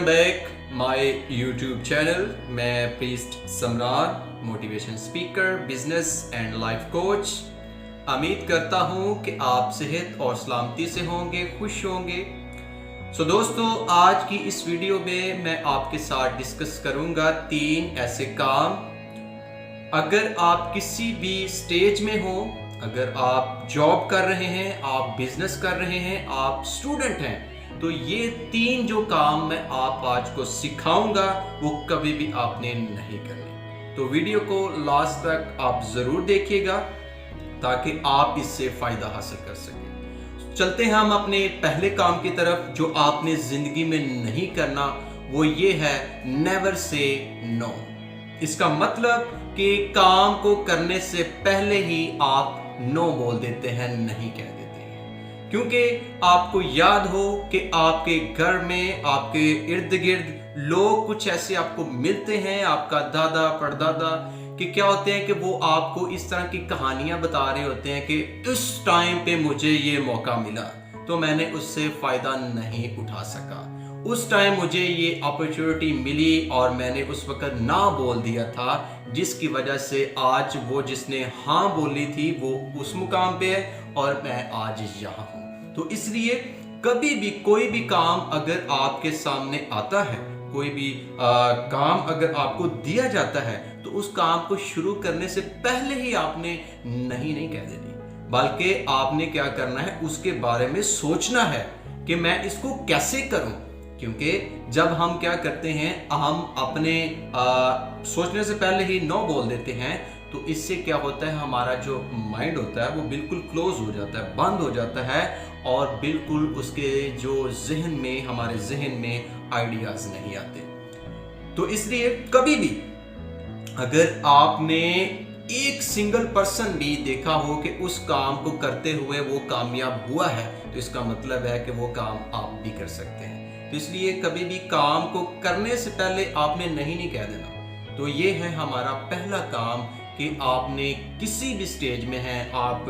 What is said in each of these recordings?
Welcome back my YouTube channel. मैं priest सम्राट, motivation speaker, business and life coach. उम्मीद करता हूँ कि आप सेहत और सलामती से होंगे, खुश होंगे। दोस्तों, आज की इस वीडियो में मैं आपके साथ डिस्कस करूँगा 3 ऐसे काम। अगर आप किसी भी स्टेज में हो, अगर आप जॉब कर रहे हैं, आप बिजनेस कर रहे हैं, आप स्टूडेंट हैं, तो ये 3 जो काम मैं आप आज को सिखाऊंगा वो कभी भी आपने नहीं करने। तो वीडियो को लास्ट तक आप जरूर देखिएगा ताकि आप इससे फायदा हासिल कर सकें। चलते हैं हम अपने पहले काम की तरफ जो आपने जिंदगी में नहीं करना। वो ये है नेवर से नो। इसका मतलब कि काम को करने से पहले ही आप नो बोल देते हैं, नहीं कह देते हैं, क्योंकि आपको याद हो कि आपके घर में, आपके इर्द गिर्द लोग कुछ ऐसे आपको मिलते हैं, आपका दादा परदादा, कि क्या होते हैं कि वो आपको इस तरह की कहानियां बता रहे होते हैं कि इस टाइम पे मुझे ये मौका मिला तो मैंने उससे फायदा नहीं उठा सका, उस टाइम मुझे ये अपॉर्चुनिटी मिली और मैंने उस वक्त ना बोल दिया था, जिसकी वजह से आज वो जिसने हाँ बोली थी वो उस मुकाम पे है और मैं आज यहाँ हूँ। तो इसलिए कभी भी कोई भी काम अगर आपके सामने आता है, कोई भी काम अगर आपको दिया जाता है, तो उस काम को शुरू करने से पहले ही आपने नहीं कह देनी, बल्कि आपने क्या करना है, उसके बारे में सोचना है कि मैं इसको कैसे करूं। क्योंकि जब हम क्या करते हैं, हम अपने सोचने से पहले ही नो बोल देते हैं, तो इससे क्या होता है, हमारा जो माइंड होता है वो बिल्कुल क्लोज हो जाता है, बंद हो जाता है, और बिल्कुल उसके जो जहन में, हमारे जहन में आइडियाज नहीं आते। तो इसलिए कभी भी अगर आपने एक सिंगल पर्सन भी देखा हो कि उस काम को करते हुए वो कामयाब हुआ है, तो इसका मतलब है कि वो काम आप भी कर सकते हैं। तो इसलिए कभी भी काम को करने से पहले आपने नहीं कह देना। तो ये है हमारा पहला काम कि आपने किसी भी स्टेज में हैं, आप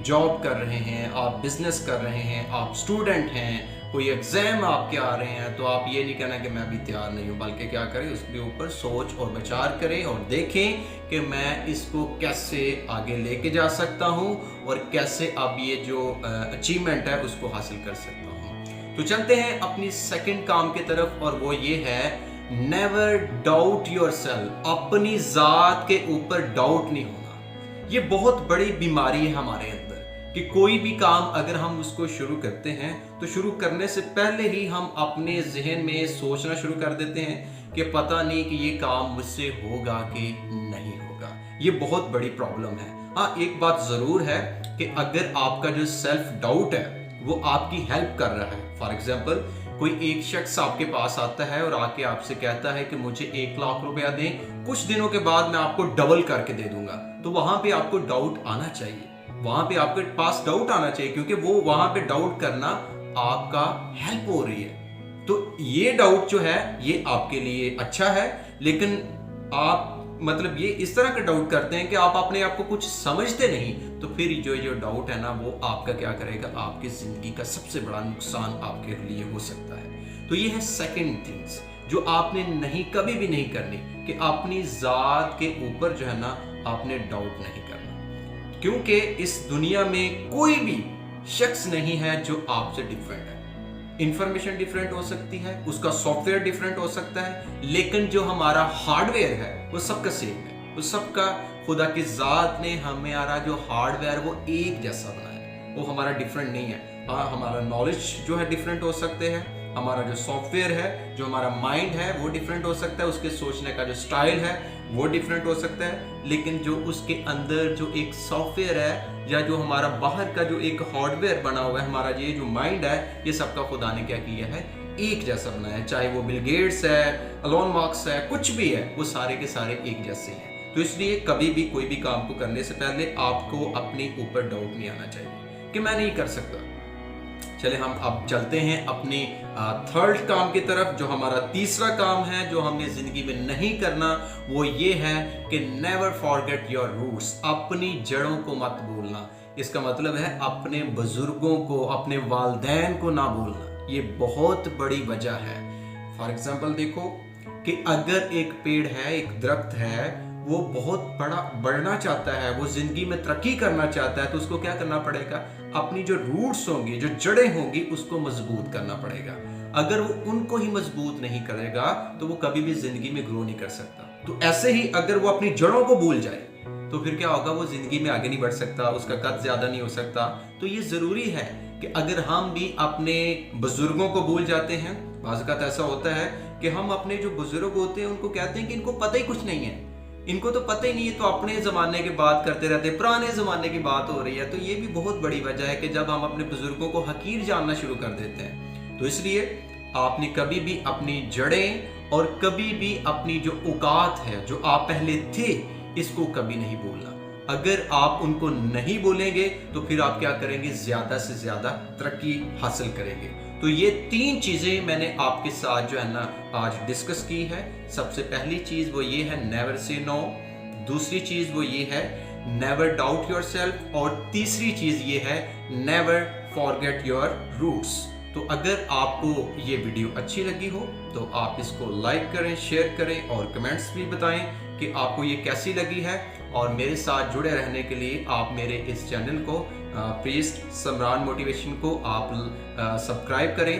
जॉब कर रहे हैं, आप बिजनेस कर रहे हैं, आप स्टूडेंट हैं, कोई एग्जाम आपके आ रहे हैं, तो आप ये नहीं कहना कि मैं अभी तैयार नहीं हूँ, बल्कि क्या करें, उसके ऊपर सोच और विचार करें और देखें कि मैं इसको कैसे आगे लेके जा सकता हूँ और कैसे अब ये जो अचीवमेंट है उसको हासिल कर सकता हूँ। तो चलते हैं अपनी सेकंड काम की तरफ, और वो ये है नेवर डाउट योरसेल्फ। अपनी जात के ऊपर डाउट नहीं होना। ये बहुत बड़ी बीमारी है हमारे अंदर कि कोई भी काम अगर हम उसको शुरू करते हैं तो शुरू करने से पहले ही हम अपने जहन में सोचना शुरू कर देते हैं कि पता नहीं कि ये काम मुझसे होगा कि नहीं होगा। ये बहुत बड़ी प्रॉब्लम है। हाँ, एक बात जरूर है कि अगर आपका जो सेल्फ डाउट है वो आपकी हेल्प कर रहा है, फॉर एग्जाम्पल कोई एक शख्स आपके पास आता है और आके आपसे कहता है कि मुझे 1 लाख रुपया दें, कुछ दिनों के बाद मैं आपको डबल करके दे दूंगा, तो वहां पे आपको डाउट आना चाहिए, वहां पे आपके पास डाउट आना चाहिए, क्योंकि वो वहां पे डाउट करना आपका हेल्प हो रही है। तो ये डाउट जो है ये आपके लिए अच्छा है, लेकिन आप मतलब ये इस तरह का डाउट करते हैं कि आप अपने आप को कुछ समझते नहीं, तो फिर जो डाउट है ना, वो आपका क्या करेगा, आपकी जिंदगी का सबसे बड़ा नुकसान आपके लिए हो सकता है। तो ये है सेकंड थिंग्स जो आपने कभी भी नहीं करनी, कि अपनी जात के ऊपर जो है ना आपने डाउट नहीं करना, क्योंकि इस दुनिया में कोई भी शख्स नहीं है जो आपसे डिफरेंट है। इंफॉर्मेशन डिफरेंट हो सकती है, उसका सॉफ्टवेयर डिफरेंट हो सकता है, लेकिन जो हमारा हार्डवेयर है वो सबका सेम है। वो सबका खुदा की जात ने हमारा जो हार्डवेयर वो एक जैसा बनाया है, वो हमारा डिफरेंट नहीं है। हाँ, हमारा नॉलेज जो है डिफरेंट हो सकते हैं, हमारा जो सॉफ्टवेयर है, जो हमारा माइंड है वो डिफरेंट हो सकता है, उसके सोचने का जो स्टाइल है वो डिफरेंट हो सकता है, लेकिन जो उसके अंदर जो एक सॉफ्टवेयर है या जो हमारा बाहर का जो एक हार्डवेयर बना हुआ है, हमारा ये जो माइंड है, ये सबका खुदा ने क्या किया है, एक जैसा बनाया है। चाहे वो बिल गेट्स है, एलोन मस्क है, कुछ भी है, वो सारे के सारे एक जैसे हैं। तो इसलिए कभी भी कोई भी काम को करने से पहले आपको अपने ऊपर डाउट नहीं आना चाहिए कि मैं नहीं कर सकता। चले हम अब चलते हैं अपने थर्ड काम की तरफ, जो हमारा तीसरा काम है जो हमने जिंदगी में नहीं करना। वो ये है कि नेवर फॉरगेट योर रूट्स। अपनी जड़ों को मत भूलना। इसका मतलब है अपने बुजुर्गों को, अपने वालिदैन को ना भूलना। ये बहुत बड़ी वजह है। फॉर एग्जाम्पल देखो कि अगर एक पेड़ है, एक दरख्त है, वो बहुत बड़ा बढ़ना चाहता है, वो जिंदगी में तरक्की करना चाहता है, तो उसको क्या करना पड़ेगा? अपनी जो रूट्स होंगी, जो जड़ें होंगी, उसको मजबूत करना पड़ेगा। अगर वो उनको ही मजबूत नहीं करेगा तो वो कभी भी जिंदगी में ग्रो नहीं कर सकता। तो ऐसे ही अगर वो अपनी जड़ों को भूल जाए तो फिर क्या होगा? वो जिंदगी में आगे नहीं बढ़ सकता, उसका कद ज्यादा नहीं हो सकता। तो ये जरूरी है कि अगर हम भी अपने बुजुर्गों को भूल जाते हैं, बाज़ औक़ात ऐसा होता है कि हम अपने जो बुजुर्ग होते हैं उनको कहते हैं कि इनको पता ही कुछ नहीं है, इनको तो पता ही नहीं है, तो अपने ज़माने की बात करते रहते हैं, पुराने ज़माने की बात हो रही है। तो ये भी बहुत बड़ी वजह है कि जब हम अपने बुजुर्गों को हकीर जानना शुरू कर देते हैं। तो इसलिए आपने कभी भी अपनी जड़ें और कभी भी अपनी जो औकात है, जो आप पहले थे, इसको कभी नहीं भूलना। अगर आप उनको नहीं बोलेंगे तो फिर आप क्या करेंगे? ज़्यादा से ज़्यादा तरक्की हासिल करेंगे। तो ये 3 चीज़ें मैंने आपके साथ जो है ना आज डिस्कस की है। सबसे पहली चीज़ वो ये है नेवर से नो, दूसरी चीज़ वो ये है नेवर डाउट योरसेल्फ, और तीसरी चीज़ ये है नेवर फॉरगेट योर रूट्स। तो अगर आपको ये वीडियो अच्छी लगी हो तो आप इसको लाइक करें, शेयर करें और कमेंट्स भी बताएं कि आपको ये कैसी लगी है। और मेरे साथ जुड़े रहने के लिए आप मेरे इस चैनल को प्रीस्ट समरान मोटिवेशन को आप सब्सक्राइब करें।